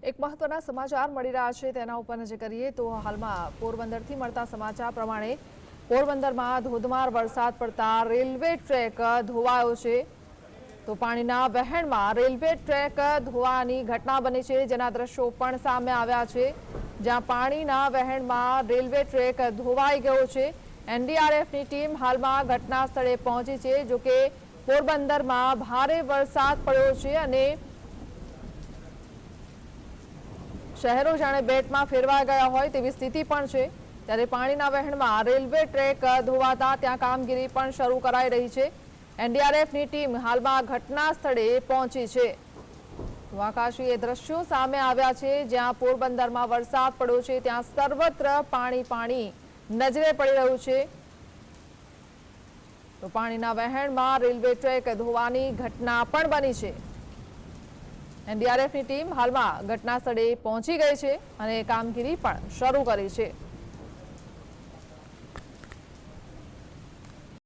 એક મહત્વના સમાચાર મળી રહ્યા છે તેના ઉપર નજર કરીએ તો હાલમાં પોરબંદરથી મળતા સમાચાર પ્રમાણે પોરબંદરમાં ધોધમાર વરસાદ પડતા રેલવે ટ્રેક ધોવાયો છે તો પાણીના વહેણમાં રેલવે ટ્રેક ધોવાની ઘટના બની છે જેના દ્રશ્યો પણ સામે આવ્યા છે જ્યાં પાણીના વહેણમાં રેલવે ટ્રેક ધોવાઈ ગયો છે એનડીઆરએફની ટીમ હાલમાં ઘટના સ્થળે પહોંચી છે જો કે પોરબંદરમાં ભારે વરસાદ પડ્યો છે અને શહેરો જાણે બેટમાં ફેરવાઈ ગયા હોય તેવી સ્થિતિ પણ છે ત્યારે પાણીના વહેણમાં રેલવે ટ્રેક ધોવાતા ત્યાં કામગીરી પણ શરૂ કરાઈ રહી છે એનડીઆરએફની ટીમ હાલમાં ઘટના સ્થળે પહોંચી છે આકાશી એ દ્રશ્યો સામે આવ્યા છે જ્યાં પોરબંદરમાં વરસાદ પડ્યો છે ત્યાં સર્વત્ર પાણી નજરે પડી રહ્યું છે તો પાણીના વહેણમાં રેલવે ટ્રેક ધોવાની ઘટના પણ બની છે એનડીઆરએફની ટીમ હાલમાં ઘટના સ્થળે પહોંચી ગઈ છે અને કામગીરી પણ શરૂ કરી છે।